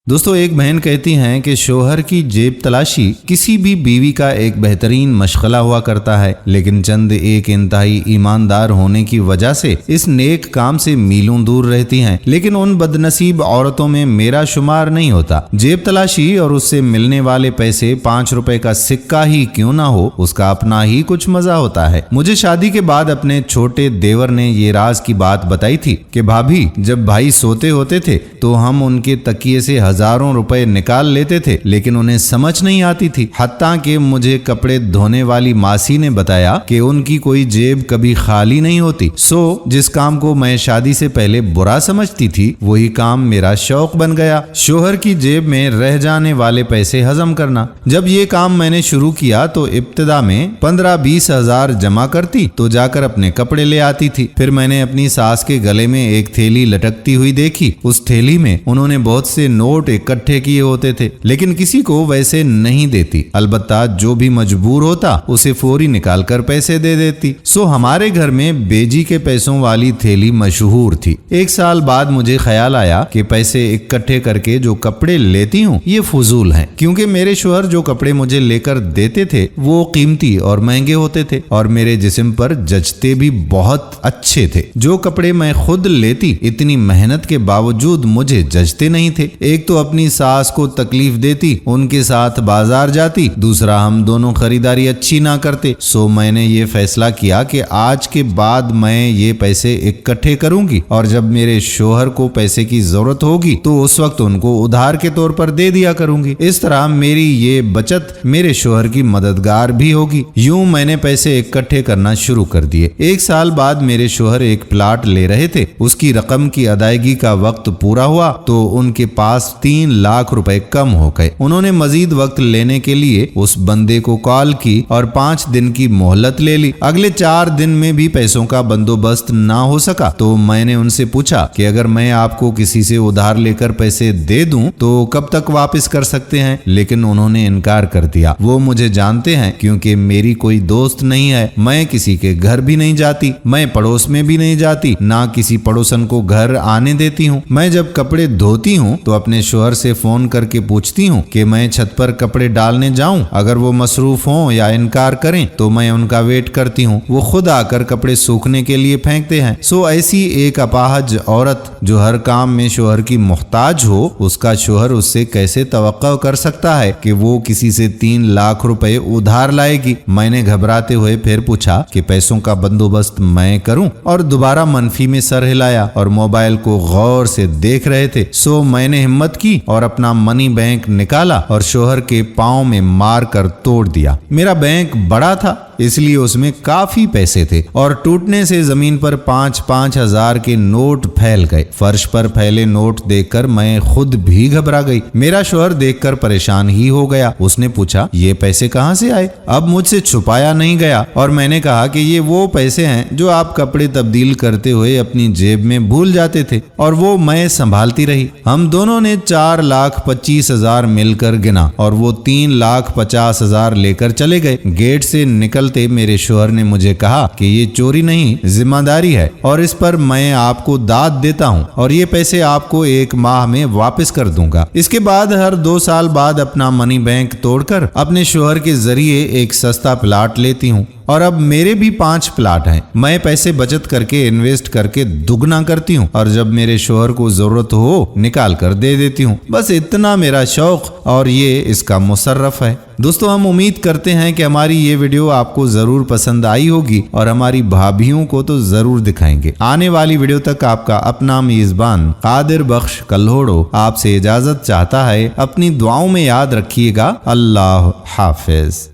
दोस्तों, एक बहन कहती हैं कि शोहर की जेब तलाशी किसी भी बीवी का एक बेहतरीन मशगला हुआ करता है, लेकिन चंद एक इंतहाई ईमानदार होने की वजह से इस नेक काम से मीलों दूर रहती हैं। लेकिन उन बदनसीब औरतों में मेरा शुमार नहीं होता। जेब तलाशी और उससे मिलने वाले पैसे 5 रुपए का सिक्का ही क्यों ना हो, उसका अपना ही कुछ मजा होता है। मुझे शादी के बाद अपने छोटे देवर ने ये राज की बात बताई थी कि भाभी, जब भाई सोते होते थे तो हम उनके तकिए से हजारों रुपए निकाल लेते थे, लेकिन उन्हें समझ नहीं आती थी। हत्ता कि मुझे कपड़े धोने वाली मासी ने बताया कि उनकी कोई जेब कभी खाली नहीं होती। जिस काम को मैं शादी से पहले बुरा समझती थी, वही काम मेरा शौक बन गया, शोहर की जेब में रह जाने वाले पैसे हजम करना। जब ये काम मैंने शुरू किया तो इब्तिदा में 15-20 हजार जमा करती तो जाकर अपने कपड़े ले आती थी। फिर मैंने अपनी सास के गले में एक थैली लटकती हुई देखी। उस थैली में उन्होंने बहुत से नोट इकट्ठे किए होते थे, लेकिन किसी को वैसे नहीं देती। अलबत्ता जो भी मजबूर होता उसे फौरी निकाल कर पैसे दे देती। हमारे घर में बेजी के पैसों वाली थैली मशहूर थी। एक साल बाद मुझे ख्याल आया कि पैसे इकट्ठे करके जो कपड़े लेती हूँ ये फजूल हैं, क्योंकि मेरे शोहर जो कपड़े मुझे लेकर देते थे वो कीमती और महंगे होते थे और मेरे जिस्म पर जचते भी बहुत अच्छे थे। जो कपड़े मैं खुद लेती इतनी मेहनत के बावजूद मुझे जचते नहीं थे। एक तो अपनी सास को तकलीफ देती, उनके साथ बाजार जाती, दूसरा हम दोनों खरीदारी अच्छी ना करते। मैंने ये फैसला किया कि आज के बाद मैं ये पैसे इकट्ठे करूंगी और जब मेरे शोहर को पैसे की जरूरत होगी तो उस वक्त उनको उधार के तौर पर दे दिया करूंगी। इस तरह मेरी ये बचत मेरे शोहर की मददगार भी होगी। यूं मैंने पैसे इकट्ठे करना शुरू कर दिए। एक साल बाद मेरे शोहर एक प्लाट ले रहे थे। उसकी रकम की अदायगी का वक्त पूरा हुआ तो उनके पास 3 लाख रुपए कम हो गए। उन्होंने मजीद वक्त लेने के लिए उस बंदे को कॉल की और 5 दिन की मोहलत ले ली। अगले 4 दिन में भी पैसों का बंदोबस्त ना हो सका तो मैंने उनसे पूछा कि अगर मैं आपको किसी से उधार लेकर पैसे दे दूं तो कब तक वापस कर सकते हैं, लेकिन उन्होंने इनकार कर दिया। वो मुझे जानते हैं क्योंकि मेरी कोई दोस्त नहीं है। मैं किसी के घर भी नहीं जाती, मैं पड़ोस में भी नहीं जाती, ना किसी पड़ोसन को घर आने देती हूँ। मैं जब कपड़े धोती हूँ तो अपने शोहर से फोन करके पूछती हूँ कि मैं छत पर कपड़े डालने जाऊं। अगर वो मसरूफ हों या इनकार करें तो मैं उनका वेट करती हूँ। वो खुद आकर कपड़े सूखने के लिए फेंकते हैं। ऐसी एक अपाहज औरत जो हर काम में शोहर की मोहताज हो, उसका शोहर उससे कैसे तवक्को कर सकता है कि वो किसी से 3 लाख रुपए उधार लाएगी। मैंने घबराते हुए फिर पूछा कि पैसों का बंदोबस्त मैं करूं, और दोबारा मनफी में सर हिलाया और मोबाइल को गौर से देख रहे थे। मैंने हिम्मत की और अपना मनी बैंक निकाला और शोहर के पांव में मार कर तोड़ दिया। मेरा बैंक बड़ा था इसलिए उसमें काफी पैसे थे और टूटने से जमीन पर 5-5 हजार के नोट फैल गए। फर्श पर फैले नोट देखकर मैं खुद भी घबरा गई। मेरा शोहर देखकर परेशान ही हो गया। उसने पूछा, ये पैसे कहाँ से आए? अब मुझसे छुपाया नहीं गया और मैंने कहा कि ये वो पैसे हैं जो आप कपड़े तब्दील करते हुए अपनी जेब में भूल जाते थे और वो मैं संभालती रही। हम दोनों ने 4,25,000 मिलकर गिना और वो 3,50,000 लेकर चले गए। गेट से निकलते मेरे शोहर ने मुझे कहा कि ये चोरी नहीं, जिम्मेदारी है और इस पर मैं आपको दाद देता हूँ और ये पैसे आपको 1 माह में वापस कर दूंगा। इसके बाद हर 2 साल बाद अपना मनी बैंक तोड़कर अपने शोहर के जरिए एक सस्ता प्लाट लेती हूँ और अब मेरे भी 5 प्लाट हैं। मैं पैसे बचत करके इन्वेस्ट करके दुगना करती हूँ और जब मेरे शोहर को जरूरत हो निकाल कर दे देती हूँ। बस इतना मेरा शौक और ये इसका मुसर्रफ है। दोस्तों, हम उम्मीद करते हैं कि हमारी ये वीडियो आपको जरूर पसंद आई होगी और हमारी भाभियों को तो जरूर दिखाएंगे। आने वाली वीडियो तक आपका अपना मेजबान कादिर बख्श कल्होड़ो आपसे इजाजत चाहता है। अपनी दुआओं में याद रखिएगा। अल्लाह हाफिज।